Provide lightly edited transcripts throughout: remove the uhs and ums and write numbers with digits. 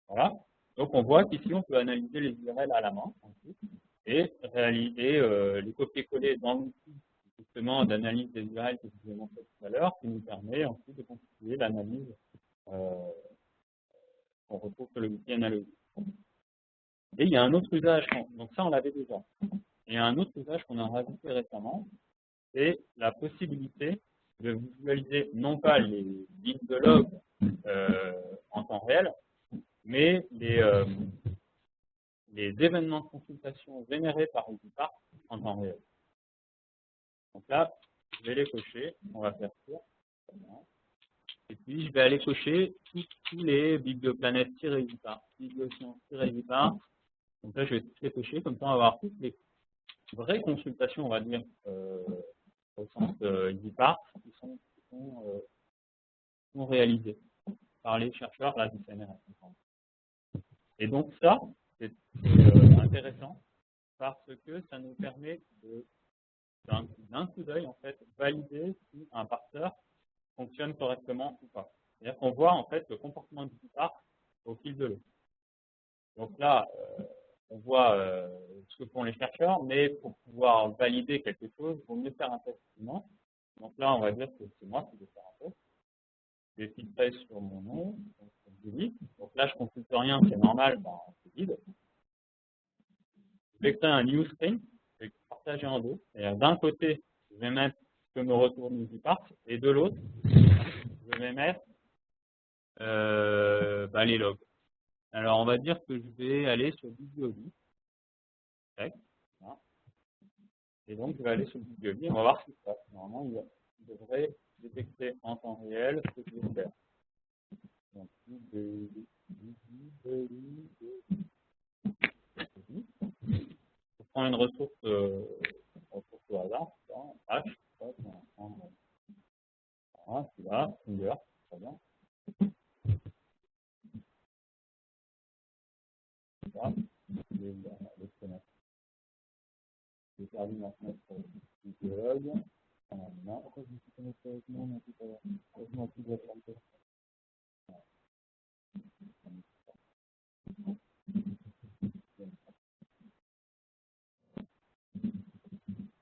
Voilà. Donc on voit qu'ici, on peut analyser les URL à la main ensuite, et réaliser les copier-coller dans l'outil justement d'analyse des URL que je vous ai montré tout à l'heure, qui nous permet ensuite de constituer l'analyse qu'on retrouve sur le outil analogique. Et il y a un autre usage, donc ça on l'avait déjà. Et il y a un autre usage qu'on a rajouté récemment, c'est la possibilité de visualiser non pas les lignes de log en temps réel, mais les événements de consultation générés par EasyPart en temps réel. Donc là, je vais les cocher, on va faire ça. Et puis, je vais aller cocher tous les biblioplanètes-EasyPart, bibliosciences-EasyPart. Donc là, je vais tous les cocher, comme ça, on va avoir toutes les vraies consultations, on va dire, au sens EasyPart, qui sont réalisées par les chercheurs là, du CNRS. Et donc ça, c'est intéressant parce que ça nous permet d'un coup d'œil, en fait, valider si un parseur fonctionne correctement ou pas. C'est-à-dire qu'on voit, en fait, le comportement du EasyPart au fil de l'eau. Donc là, on voit ce que font les chercheurs, mais pour pouvoir valider quelque chose, il vaut mieux faire un test humain. Donc là, on va dire que c'est moi qui vais faire un test. Je vais filtrer sur mon nom, donc Donc là, je ne consulte rien, c'est normal, ben, c'est vide. Je vais créer un new screen, je vais partager en deux. D'un côté, je vais mettre ce que me retourne EasyPart, et de l'autre, je vais mettre les logs. Alors, on va dire que je vais aller sur BiblioLib. Et donc, je vais aller sur BiblioLib, on va voir ce qui se passe. Normalement, il devrait détecter en temps réel ce que je vais faire. Donc, je prends une ressource au hasard, H, voilà, celui-là, Finger, très bien. Voilà, les fenêtres. J'ai perdu ma fenêtre pour le dialogue. Pourquoi je me suis connecté avec moi tout à l'heure? Je m'en suis déjà planté.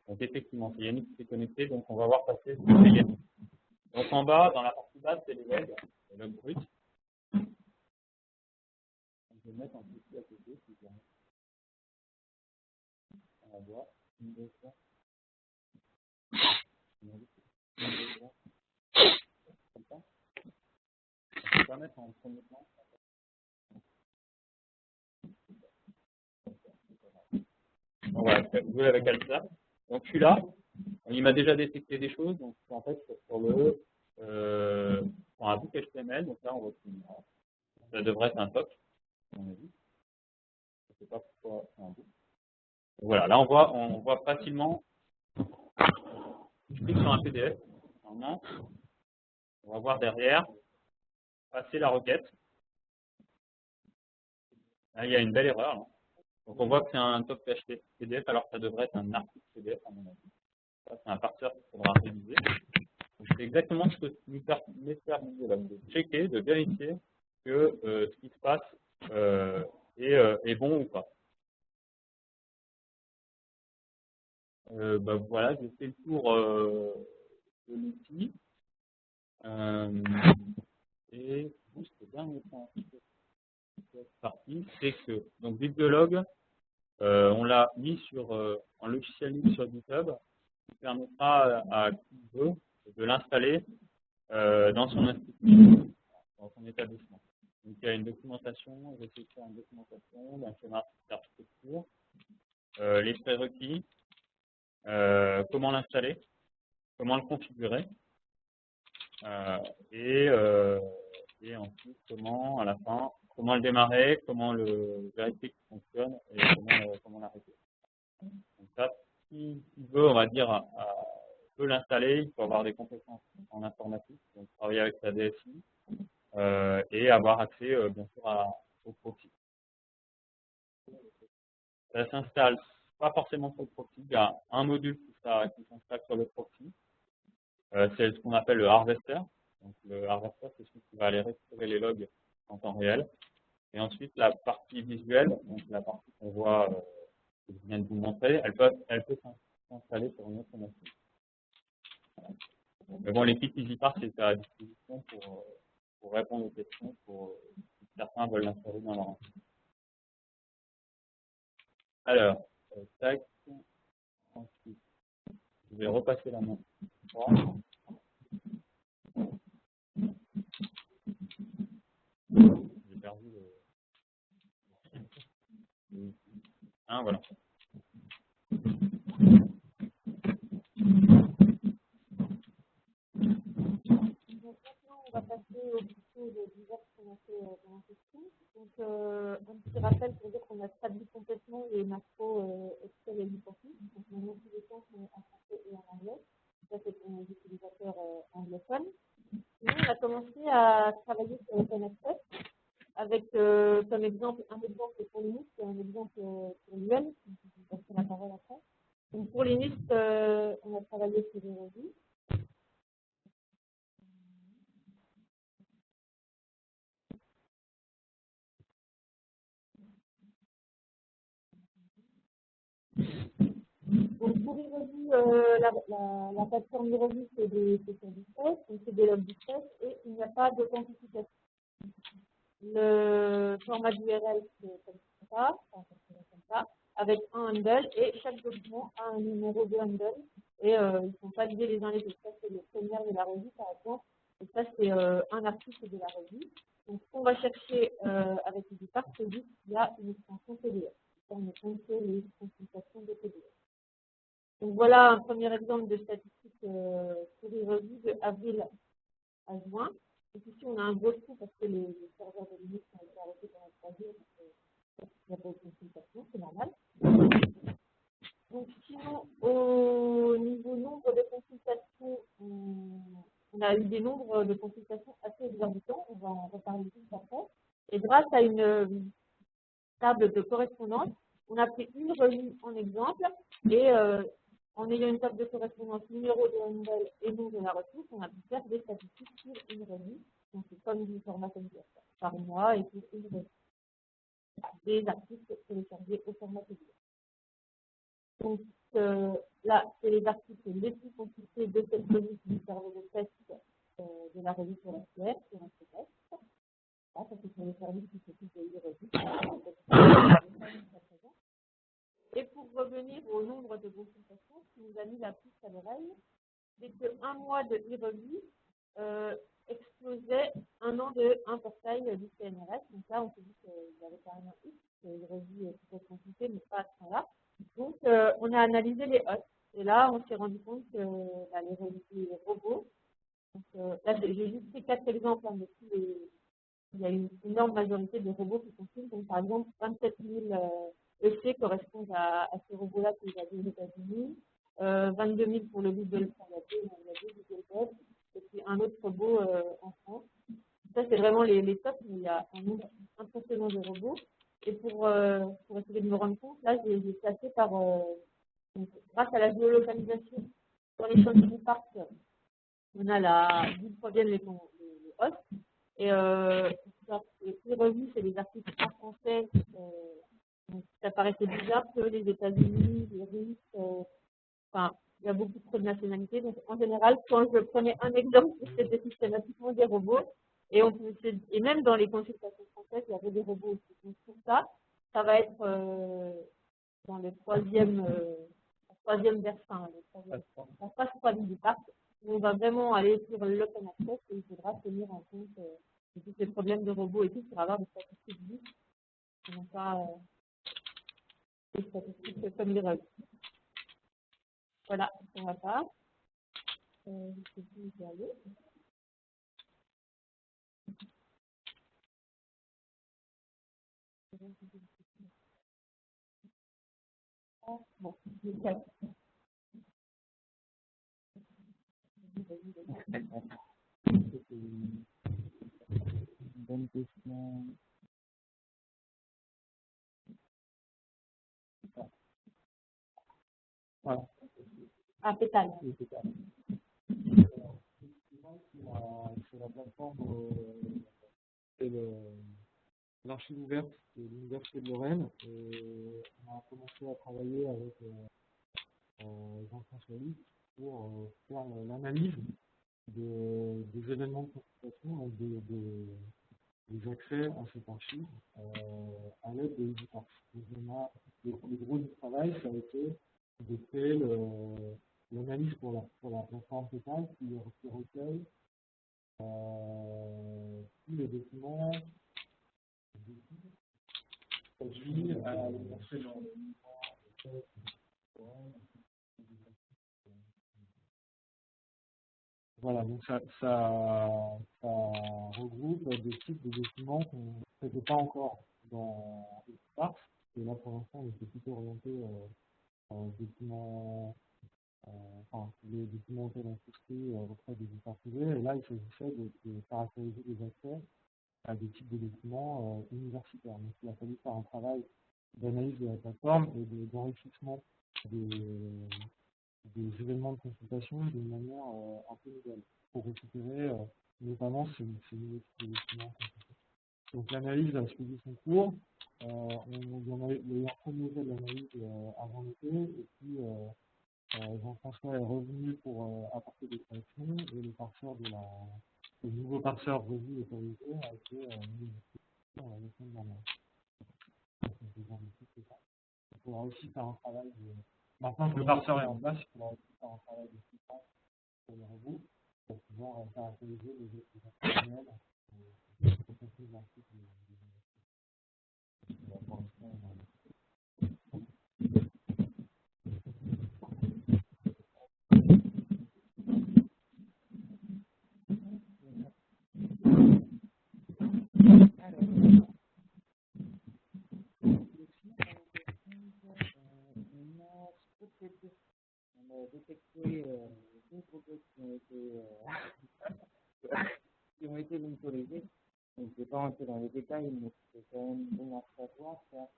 Donc effectivement, c'est Yannick qui s'est connecté, donc on va voir passer sur les Yannick. Donc en bas, dans la partie basse, c'est les logs bruts. Je vais mettre un petit à côté, si jamais. On va voir. Une, deux, trois. Comme ça. On peut pas mettre en premier plan. Donc voilà, jouer avec Alta. Donc je suis là. Il m'a déjà détecté des choses. Donc en fait, sur le sur un book HTML. Donc là, on voit que ça devrait être un POC, à mon avis. Je ne sais pas pourquoi c'est un book. Voilà, là on voit facilement. Je clique sur un PDF. Normalement, on va voir derrière passer la requête. Là, il y a une belle erreur. Là. Donc on voit que c'est un top PHP PDF alors que ça devrait être un article PDF à mon avis. Ça, c'est un parseur qu'il faudra réviser. C'est exactement ce que nous permet de faire de checker, de vérifier que ce qui se passe est bon ou pas. Voilà, j'ai fait le tour de l'outil. Et juste le dernier point de cette partie, c'est que donc Bibliolog, on l'a mis en logiciel libre sur GitHub, qui permettra à qui veut de l'installer dans son institut, dans son établissement. Donc il y a une documentation, j'ai fait une documentation d'un schéma d'architecture, les prérequis, comment l'installer, comment le configurer, et ensuite comment, à la fin, comment le démarrer, comment le vérifier qu'il fonctionne et comment l'arrêter. Donc ça, qui veut, on va dire, peut l'installer, il faut avoir des compétences en informatique, donc travailler avec sa DSI, et avoir accès, bien sûr, au proxy. Ça s'installe pas forcément sur le proxy, il y a un module qui s'installe sur le proxy, c'est ce qu'on appelle le harvester. Donc le harvester, c'est celui qui va aller récupérer les logs en temps réel. Et ensuite, la partie visuelle, donc la partie qu'on voit, que je viens de vous montrer, elle peut s'installer sur une autre machine. Voilà. Mais bon, l'équipe EasyPart est à disposition pour répondre aux questions, si certains veulent l'installer dans leur ensemble. Alors, tac, ensuite, je vais repasser la main. J'ai perdu le... Ah, voilà. On va passer au tuto de divers qu'on a fait dans la session. Donc, un petit rappel pour dire qu'on a établi complètement les macros Excel et LibreOffice. Donc, maintenant, tous les temps sont en français et en anglais. Ça, c'est pour les utilisateurs anglophones. Nous, on a commencé à travailler sur Open Access avec comme exemple, un exemple pour Linux et un exemple pour l'UL. Je vais passer la parole après. Donc, pour Linux, on a travaillé sur les revues. Donc, pour e-revue, la plateforme e-revue, c'est sur du test, donc c'est des logs du test et il n'y a pas d'authentification. Le format d'URL, c'est comme ça, avec un handle et chaque document a un numéro de handle et ils ne sont pas liés les uns les autres. Ça, c'est le sommaire de la revue, par exemple, et ça, c'est un article de la revue. Donc, ce qu'on va chercher avec EasyPart, c'est juste qu'il y a une extension PDF. Ça, on ne compte que les consultations de PDF. Donc voilà un premier exemple de statistiques pour les revues de avril à juin. Et ici, on a un gros trou parce que les serveurs de Linux ont été arrêtés pendant 3 jours. Donc, il n'y a pas de consultation, c'est normal. Donc sinon, au niveau nombre de consultations, on a eu des nombres de consultations assez exorbitants. On va en reparler juste après. Et grâce à une table de correspondance, on a pris une revue en exemple et en ayant une table de correspondance numéro de handle et nom de la ressource, on a pu faire des statistiques sur une revue. Donc c'est comme du format PDF par mois et pour une revue. Des articles téléchargés au format PDF. Donc là, c'est les articles les plus consultés de cette revue qui servent de test de la revue sur la SQL, sur un test. Ça, c'est pour les services qui s'occupent de revues. Et pour revenir au nombre de consultations, ce qui nous a mis la puce à l'oreille, c'est qu'un mois de e-revue explosait un an de un portail du CNRS. Donc là, on s'est dit qu'il y avait quand même un X, que les revues pouvaient être consultées, mais pas à ce point-là. Donc, on a analysé les hosts. Et là, on s'est rendu compte que les revues, les robots, donc, là, j'ai juste pris 4 exemples, hein, mais il y a une énorme majorité de robots qui consultent. Donc, par exemple, 27 000 EC correspondent à ces robots-là que vous avez aux États-Unis, 22 000 pour le Google Web, et puis un autre robot en France. Ça, c'est vraiment les tops, mais il y a un nombre impressionnant de robots. Et pour essayer de me rendre compte, là, j'ai classé par, donc, grâce à la géolocalisation sur les champs du parc, on a d'où proviennent les hosts. Et les revues, c'est des articles en français. Donc, ça paraissait bizarre que les États-Unis, les Russes, enfin, il y a beaucoup trop de nationalités. Donc, en général, quand je prenais un exemple, c'était systématiquement des robots. Et même dans les consultations françaises, il y avait des robots aussi. Donc, pour ça, ça va être dans le troisième versant, la phase 3 du parc. On va vraiment aller sur l'open access et il faudra tenir en compte de tous les problèmes de robots et tout pour avoir des statistiques justes, et non pas des statistiques comme les règles. Voilà, on va pas. Je sais plus où je vais aller. Bon, nickel. C'est une bonne question. Voilà. Ah, pétale. Oui, c'est ça. Sur la plateforme, c'est l'archive ouverte de l'Université de Lorraine. Et on a commencé à travailler avec Jean-François Luc pour faire l'analyse des événements de consultation, donc des accès à cette archive à l'aide de EasyParse. Donc le gros du travail, ça a été de faire l'analyse pour la plateforme totale qui recueille tous les documents produits à l'université de Lorraine. Voilà, donc ça regroupe des types de documents qu'on ne traitait pas encore dans EasyParse. Et là, pour l'instant, on était plutôt orienté documents, enfin, les documents auxquels on souscrit auprès des éditeurs privés. Et là, il s'agissait de caractériser les accès à des types de documents universitaires. Donc, il a fallu faire un travail d'analyse de la plateforme et d'enrichissement des événements de consultation d'une manière un peu nouvelle, pour récupérer notamment ces nouveaux types de documents. Donc l'analyse a suivi son cours. Il y a eu un premier jet d'analyse avant l'été, et puis Jean-François est revenu pour apporter des corrections, et le nouveau parseur revu et corrigé a été mis dans la semaine dernière. Il faudra aussi faire un travail maintenant que le parseur est en place, il faudra aussi faire un travail de séquence pour le reboot pour pouvoir caractériser les autres manuels pour construire l'article de la formation. On a détecté deux projets qui ont été motorisés. Donc, je ne vais pas rentrer dans les détails, mais c'est quand même bon à savoir. Ça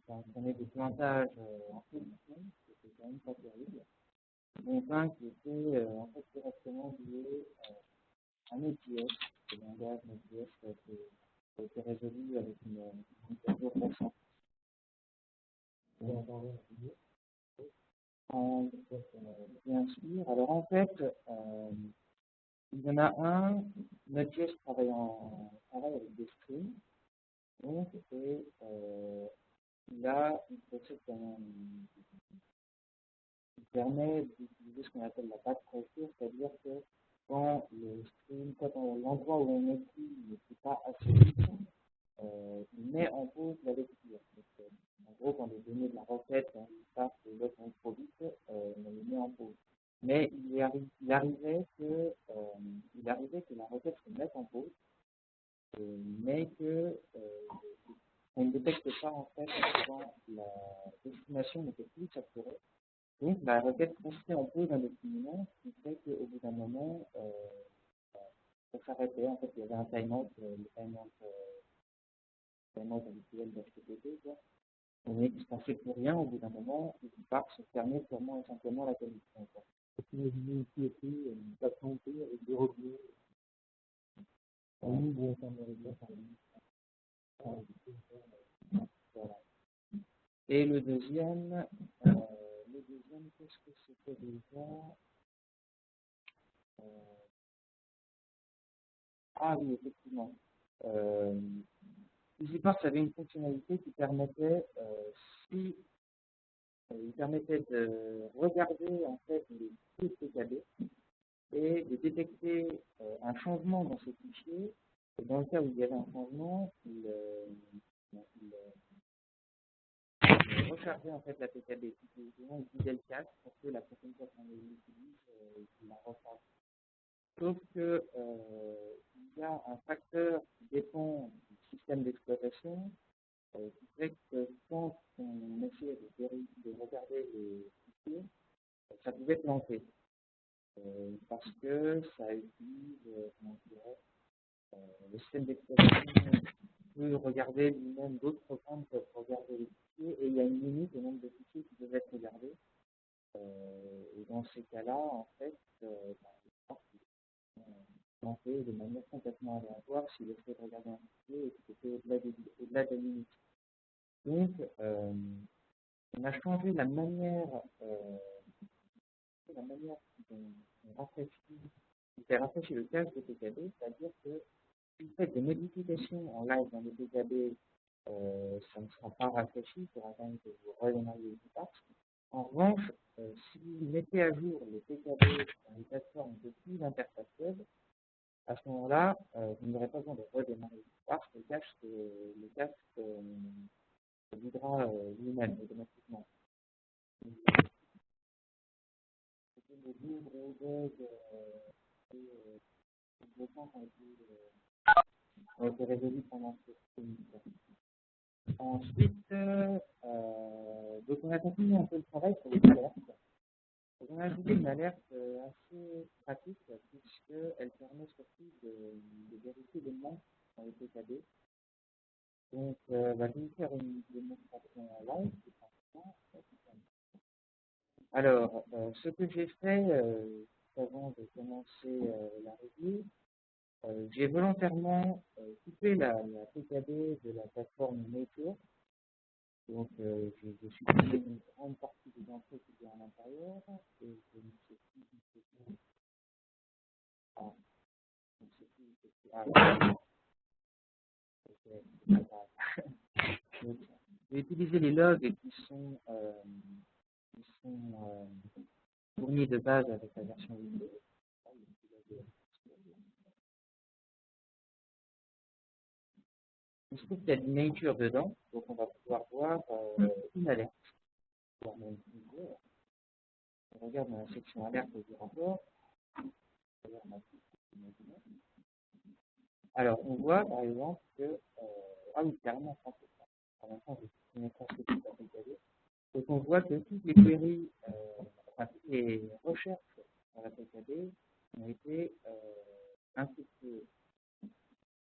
entraîné des plantages en production, c'était quand même pas terrible. Donc, un qui était en fait directement lié à Node.js, le langage Node.js a été résolu avec une mise à jour récente. Bien sûr. Alors en fait, il y en a un, Node.js travaille avec des strings, donc, et là, il possède il permet d'utiliser ce qu'on appelle la backpressure, c'est-à-dire que quand l'endroit où on écrit n'est pas assez vite, il met en pause la lecture. Donc, en gros, quand les données de la requête passent de l'autre trop vite, on les met en pause. Mais il arrivait que la requête se mette en pause, mais que on ne détecte pas en fait quand la destination n'était plus saturée. Donc la requête restait en pause indéfiniment, ce qui fait qu'au bout d'un moment, ça s'arrêtait. En fait, il y avait un timeout, le timeout habituel d'HTTP, mais il ne se passait plus rien. Au bout d'un moment, il part se fermer purement et simplement la connexion. Imaginez ici aussi une plateforme avec des revenus. Voilà. Et le deuxième, qu'est-ce que c'était déjà? Ah oui, effectivement. EasyParse avait une fonctionnalité qui permettait, il permettait de regarder en fait les fichiers TKB et de détecter un changement dans ce fichier. Et dans le cas où il y avait un changement, il rechargeait en fait la TKB. Il utilisait le casque pour que la prochaine fois qu'on l'utilise, il la recharge. Sauf que il y a un facteur qui dépend du système d'exploitation qui fait que quand on essayait de regarder les fichiers, ça pouvait planter. Parce que ça utilise, le système d'exploitation peut regarder lui-même, d'autres programmes peuvent regarder les fichiers, et il y a une limite au nombre de fichiers qui peuvent être regardés. Et dans ces cas-là, en fait, planté de manière complètement aléatoire s'il essaie de regarder un fichier et que c'était au-delà des limites. Donc, on a changé la manière dont on rafraîchit, on fait rafraîchir le cache de PKB, c'est-à-dire que si vous faites des modifications en live dans le PKB, ça ne sera pas rafraîchi, il faudra quand même que vous redémarriez le départ. En revanche, si vous mettez à jour les PKB dans les plateformes depuis l'interface web, à ce moment-là, vous n'aurez pas besoin de redémarrer le départ, le cache se videra lui-même automatiquement. C'était le deux gros bugs bloquants qui ont été résolus pendant cette émission. Ensuite, donc on a continué un peu le travail sur les alertes. Donc on a ajouté une alerte assez pratique puisqu'elle permet surtout de vérifier les manques dans les PKB. Donc, je vais vous faire une démonstration en live. Alors, ce que j'ai fait avant de commencer la review, j'ai volontairement coupé la PKB de la plateforme Nature. Donc, je supprimé une grande partie des entrées qui étaient à l'intérieur et je ne sais plus. Ah, donc c'est plus. Ah, ok, c'est pas grave. Donc, j'ai utilisé les logs qui sont fournis de base avec la version Windows. Il se trouve qu'il y a du nature dedans, donc on va pouvoir voir une alerte. On regarde dans la section alerte du rapport. Alors, on voit par exemple que, ah oui, carrément 30%. En même temps, je supprimé presque toute la PKB. Donc, on voit que toutes les queries, enfin, toutes les recherches dans la PKB ont été infectées.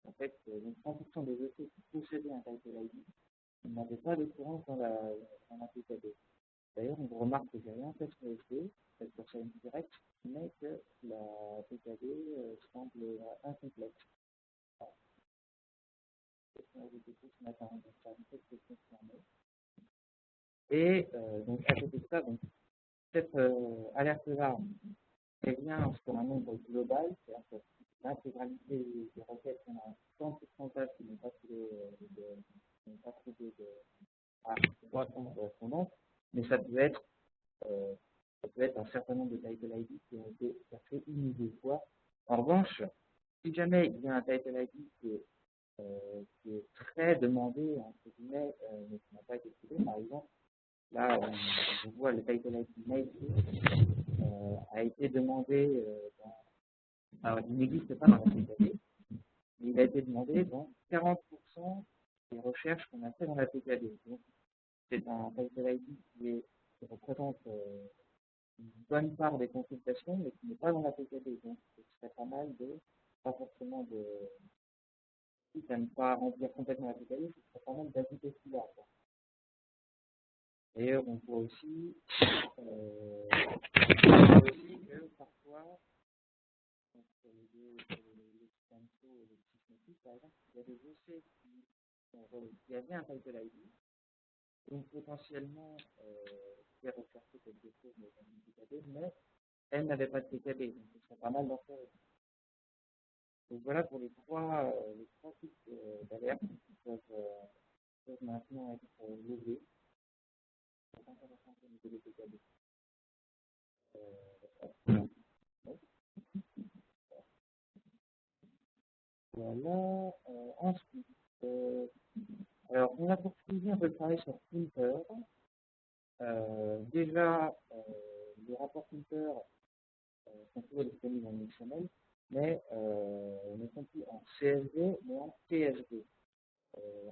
En fait, donc 30% des EC qui possédaient un title ID n'avaient pas de courant dans la PKB. D'ailleurs, on remarque que j'ai rien fait sur SD, fait sur Science Direct, mais que la PKB semble incomplète. Et donc, à côté de ça, donc, cette alerte-là prévient sur un nombre global, c'est-à-dire que l'intégralité des requêtes, on a tant de pourcentage qui n'ont pas trouvé de correspondance, mais ça peut être un certain nombre de title ID qui ont été cherchés une ou deux fois. En revanche, si jamais il y a un title ID qui est très demandé, entre guillemets, mais qui n'a pas été trouvé, par exemple, là, on voit le title ID Nature a été demandé alors, il n'existe pas dans la PKB, mais il a été demandé dans 40% des recherches qu'on a fait dans la PKB. Donc, c'est un title ID qui représente une bonne part des consultations, mais qui n'est pas dans la PKB. Donc, ce serait pas mal pas forcément si ça ne pas remplir complètement la PKB, ce serait pas mal d'ajouter celui-là. Et on voit aussi que parfois, sur les deux, les Stanto et les Sysmetic, par exemple, il y a des EC qui avaient un title ID, donc potentiellement pouvaient rechercher quelque chose dans une PKB, mais elles n'avaient pas de PKB, donc ce serait pas mal d'en faire. Donc voilà pour les trois types d'alertes qui peuvent maintenant être levées. C'est intéressant au niveau des PKB. Voilà. Ensuite, alors on a poursuivi un peu le travail sur Printer. Déjà, les rapports Printer sont toujours disponibles en XML, mais ne sont plus en CSV, mais en TSV.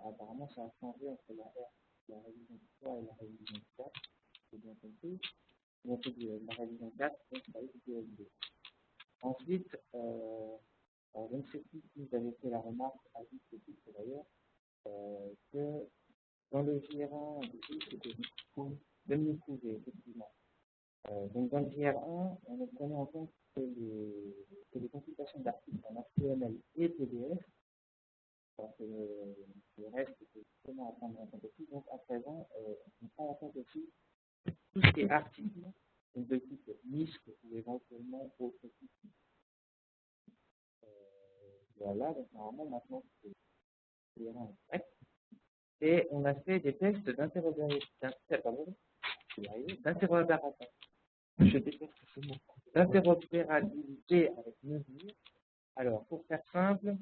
Apparemment, ça a changé entre la révision 3 et la révision 4, c'est bien compris. Donc, la révision 4, donc ça va être TSV. Ensuite, alors je ne sais plus si vous avez fait la remarque, à juste titre d'ailleurs, que dans le JR1, c'était de mieux trouver, effectivement. Donc dans le JR1, on prenait en compte que les consultations d'articles en HTML et PDF, alors que le reste était justement à prendre en compte aussi. Donc à présent, on prend en compte aussi tout ce qui est article, donc de type MISC ou éventuellement autre type. Voilà, donc normalement maintenant c'est correct. Et on a fait des tests d'interopérabilité avec mesure. Alors pour faire simple,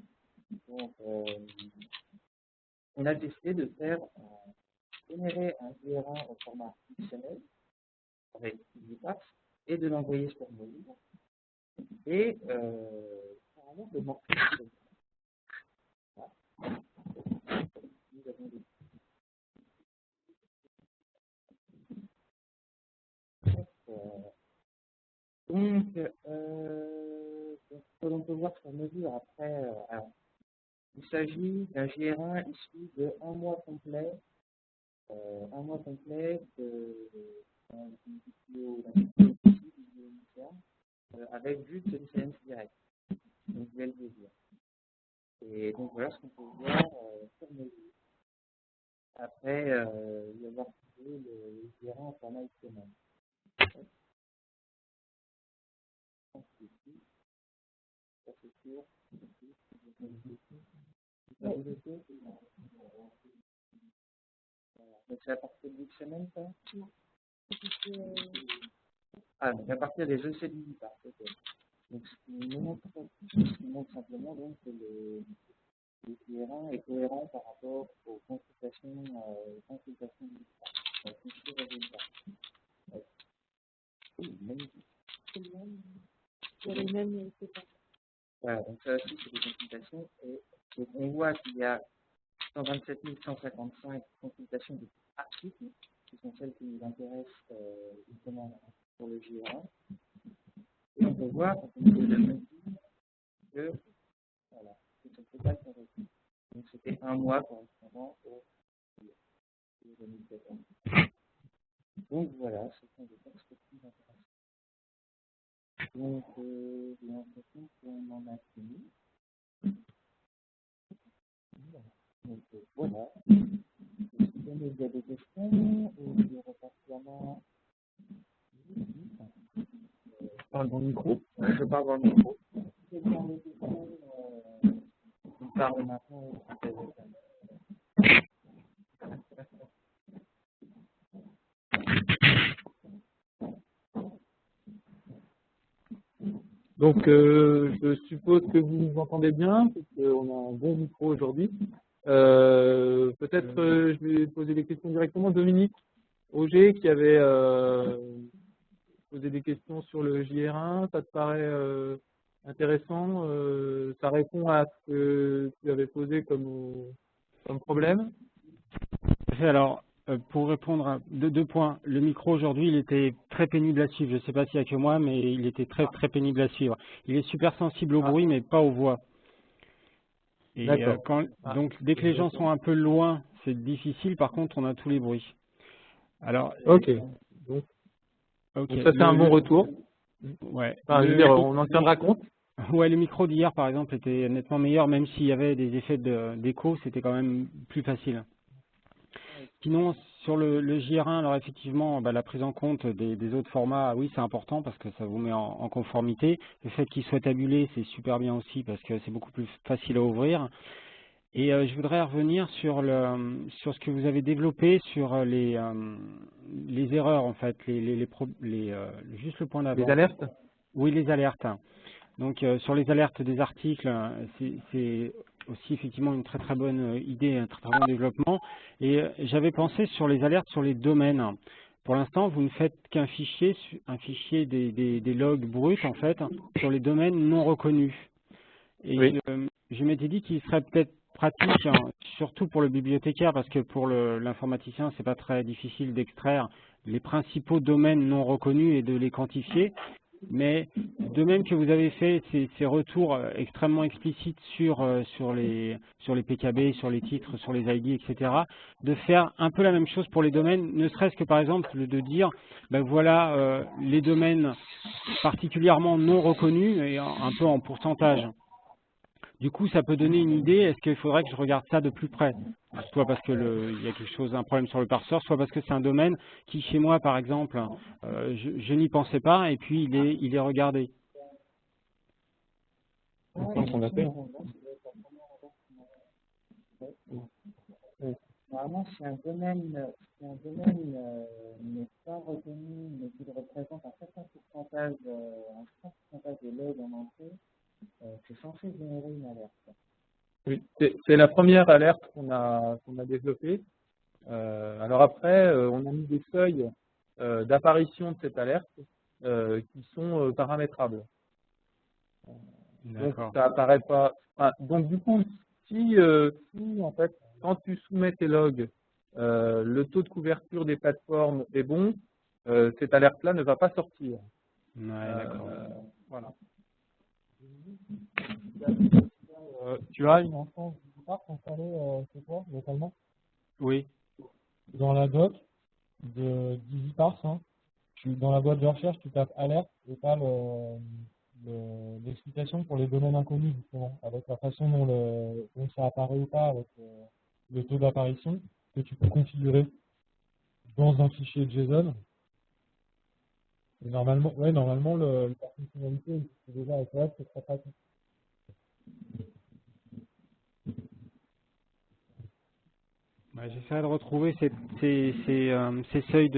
donc, on a décidé de générer un JR1 au format XML avec UPath et de l'envoyer sur Mozilla. Et carrément de montrer nous avons des donc, ce que l'on peut voir sur mesure après, alors, il s'agit d'un JR1 issu de un mois complet d'une vidéo avec vue de licence direct, donc VLV. Et donc voilà ce qu'on peut voir sur mesure. Après, il y avoir le JR1 en format XML. Donc c'est à partir du XML, ça? Ah, donc à partir des ECDI, donc ce qui montre simplement donc, que le JR1 est cohérent par rapport aux consultations digitales. Donc ici, résultat. Voilà, donc ça aussi c'est des consultations et donc on voit qu'il y a 127 155 consultations de articles qui sont celles qui nous intéressent justement pour le JR1. Et on peut voir quand on fait le même que voilà, c'est son total correctif. Donc c'était un mois correspondant au 2014. Donc voilà, ce sont des perspectives intéressantes. Donc j'ai l'impression qu'on en a fini. Donc voilà. Si jamais il y a des questions, je repartir dans Parle dans le micro. Je parle dans le micro. c'est bien les questions, on parle maintenant. Donc, je suppose que vous nous entendez bien, parce qu'on a un bon micro aujourd'hui. Peut-être je vais poser des questions directement. Dominique Auger qui avait posé des questions sur le JR1, ça te paraît intéressant? Ça répond à ce que tu avais posé comme problème? Alors, pour répondre à deux points, le micro aujourd'hui, il était très pénible à suivre. Je ne sais pas s'il n'y a que moi, mais il était très pénible à suivre. Il est super sensible au bruit, mais pas aux voix. Et donc, dès que les gens sont un peu loin, c'est difficile. Par contre, on a tous les bruits. Alors, ok. Donc ça, c'est un bon retour. Ouais. Enfin, je veux dire, on en tiendra compte. Ouais, le micro d'hier, par exemple, était nettement meilleur, même s'il y avait des effets d'écho, c'était quand même plus facile. Sinon, sur le JR1, alors effectivement, la prise en compte des autres formats, oui, c'est important parce que ça vous met en conformité. Le fait qu'il soit tabulé, c'est super bien aussi parce que c'est beaucoup plus facile à ouvrir. Et je voudrais revenir sur ce que vous avez développé sur les erreurs, en fait, juste le point d'avant. Les alertes? Oui, les alertes. Donc, sur les alertes des articles, c'est aussi effectivement une très bonne idée, un très bon développement. Et j'avais pensé sur les alertes sur les domaines. Pour l'instant, vous ne faites qu'un fichier, des logs bruts, en fait, sur les domaines non reconnus. Et oui. Je m'étais dit qu'il serait peut-être pratique, surtout pour le bibliothécaire, parce que pour l'informaticien, c'est pas très difficile d'extraire les principaux domaines non reconnus et de les quantifier. Mais de même que vous avez fait ces retours extrêmement explicites sur les PKB, sur les titres, sur les ID, etc., de faire un peu la même chose pour les domaines, ne serait-ce que par exemple de dire, ben voilà, les domaines particulièrement non reconnus, et un peu en pourcentage. Du coup, ça peut donner une idée, est-ce qu'il faudrait que je regarde ça de plus près? Soit parce que il y a quelque chose, un problème sur le parseur, soit parce que c'est un domaine qui, chez moi, par exemple, je n'y pensais pas, et puis il est regardé. Comme on a fait. Normalement, si un domaine n'est pas reconnu, mais qu'il représente un certain pourcentage de logs en entrée, c'est censé générer une alerte. Oui, c'est la première alerte qu'on a développée. Alors après, on a mis des seuils d'apparition de cette alerte qui sont paramétrables. Donc ça apparaît pas. Enfin, donc du coup, si en fait, quand tu soumets tes logs, le taux de couverture des plateformes est bon, cette alerte-là ne va pas sortir. Ouais, d'accord. Voilà. Tu as une instance Spark installée chez toi localement? Oui. Dans la doc de d'EasyParse, hein, dans la boîte de recherche, tu tapes alerte et tu as l'explication pour les domaines inconnus, justement, avec la façon dont ça apparaît ou pas, avec le taux d'apparition que tu peux configurer dans un fichier JSON. Et normalement, la fonctionnalité c'est déjà avec web, c'est très pratique. Ouais, j'essaierai de retrouver ces seuils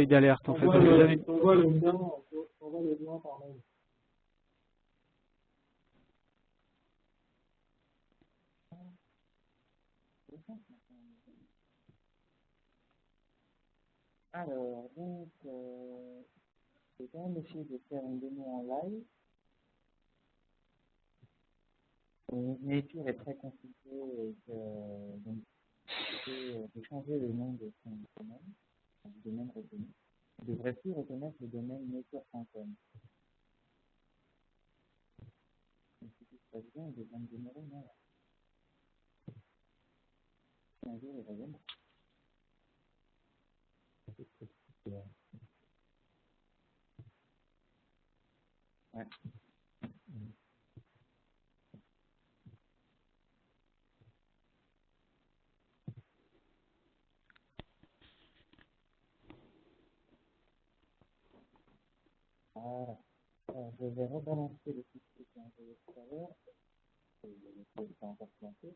d'alerte en fait. On voit le lien par mail. Alors, donc, je vais quand même essayer de faire une démo en live. Une étude est très compliquée et donc, je peux changer le nom de son domaine, du domaine reconnu. Je devrais plus reconnaître le domaine nature.com. Donc, si tout se passe bien, il devrait me générer une alerte. Un jour, il reviendra. Ouais. Voilà. Alors, je vais rebalancer le fichier qui est envoyé tout à l'heure. Je vais pas encore planter.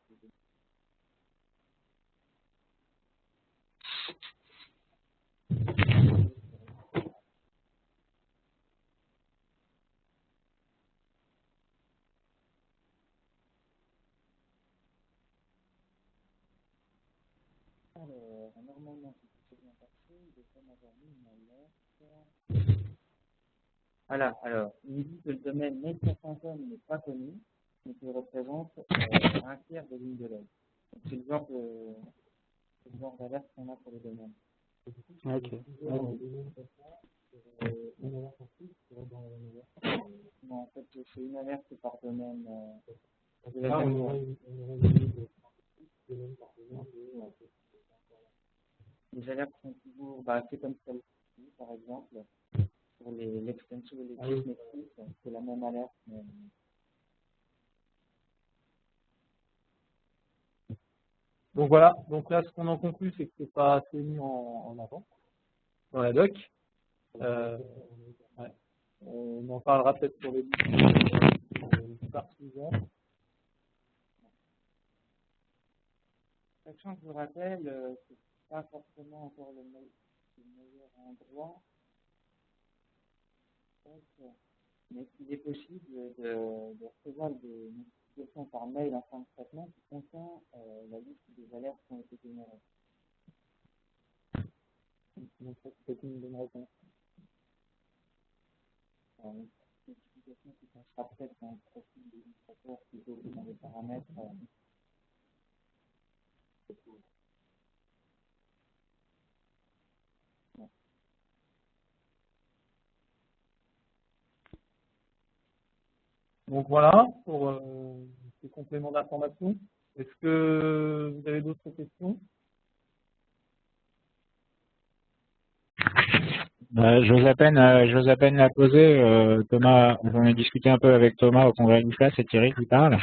Alors, normalement, si tout s'est bien passé, il devrait m'avoir mis une alerte. Voilà, alors, il me dit que le domaine nature.com n'est pas connu, mais qu'il représente un tiers des lignes de log. C'est le genre d'alerte qu'on a pour les domaines. Ok. Non, en fait, c'est une alerte par domaine. Les alertes sont toujours, c'est comme celle-ci, par exemple, pour l'extension et les métriques, c'est la même alerte, mais Donc voilà, donc là ce qu'on en conclut, c'est que c'est pas assez mis en avant dans la doc. Ouais. On en parlera peut-être sur les Spark User. sachant que je vous rappelle, c'est pas forcément encore le meilleur endroit, mais qu'il est possible de recevoir des notifications par mail en fin de traitement qui contient la liste des alertes qui ont été générées. Donc ça c'est une bonne réponse. Une notification qui sera peut-être dans le profil de l'utilisateur plutôt que dans les paramètres. Donc voilà pour ces compléments d'information. Est-ce que vous avez d'autres questions? J'ose à peine la poser. Thomas, j'en ai discuté un peu avec Thomas au congrès du FLA, c'est Thierry qui parle.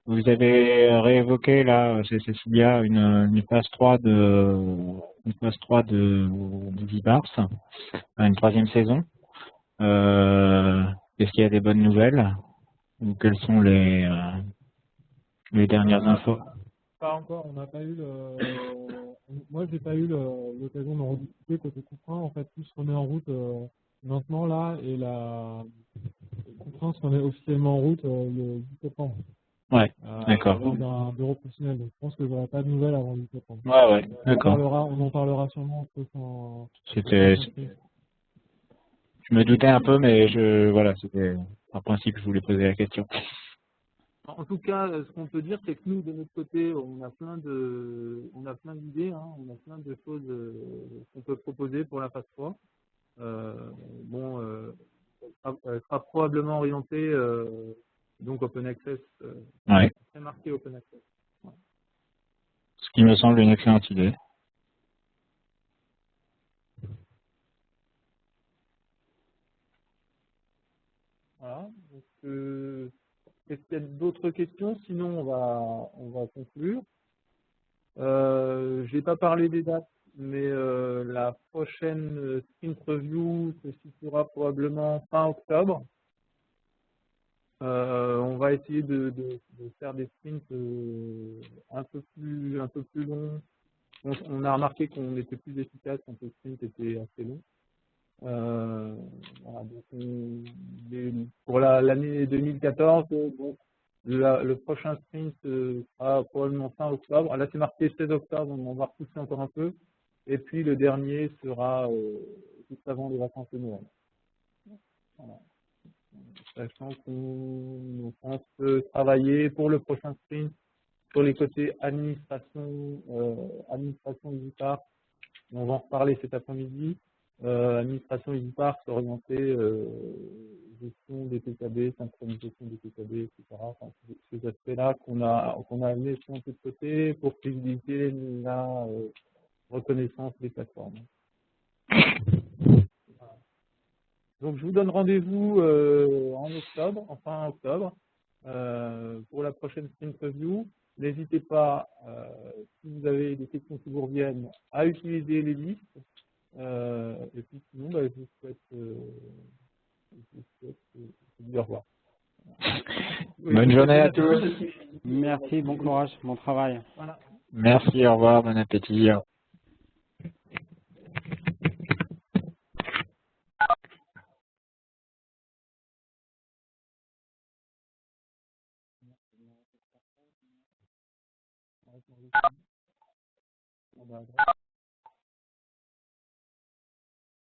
Vous avez réévoqué là, c'est Cécilia, une phase 3 de Vipars, une troisième saison. Est-ce qu'il y a des bonnes nouvelles? Ou quelles sont les dernières infos? Pas encore, on n'a pas eu moi j'ai pas eu l'occasion d'en rediscuter côté Couperin, en fait tout se remet en route maintenant là et Couperin se remet officiellement en route le 10 septembre. Ouais, d'accord. Lors d'un bureau professionnel, donc je pense que j'aurai pas de nouvelles avant le 10 septembre. Ouais, d'accord. On en parlera sûrement en Je me doutais un peu, mais voilà, c'était par principe, je voulais poser la question. En tout cas, ce qu'on peut dire, c'est que nous, de notre côté, on a plein d'idées, hein, on a plein de choses qu'on peut proposer pour la phase 3. Elle sera probablement orientée donc Open Access, Ouais. très marqué Open Access. Ouais. Ce qui me semble une excellente idée. Voilà. Donc, est-ce qu'il y a d'autres questions? Sinon, on va conclure. Je n'ai pas parlé des dates, mais la prochaine sprint review se situera probablement fin octobre. On va essayer de faire des sprints un peu plus longs. On a remarqué qu'on était plus efficace quand le sprint était assez long. Voilà, donc pour l'année 2014, donc, le prochain sprint sera probablement fin octobre. Là, c'est marqué 16 octobre, on va repousser encore un peu. Et puis, le dernier sera juste avant les vacances de Noël. Voilà. Sachant qu'on pense travailler pour le prochain sprint sur les côtés administration Vipars. On va en reparler cet après-midi. Administration Vipars orientée gestion des TKB, synchronisation des TKB, etc. Enfin, ces aspects-là qu'on a amené un peu de côté pour faciliter la reconnaissance des plateformes. Voilà. Donc je vous donne rendez-vous en fin octobre, pour la prochaine sprint review. N'hésitez pas, si vous avez des questions qui vous reviennent, à utiliser les listes. Et puis sinon, je vous souhaite de dire au revoir. Bonne journée à tous. Merci, bon courage, bon travail. Voilà. Merci, au revoir, bon appétit. On va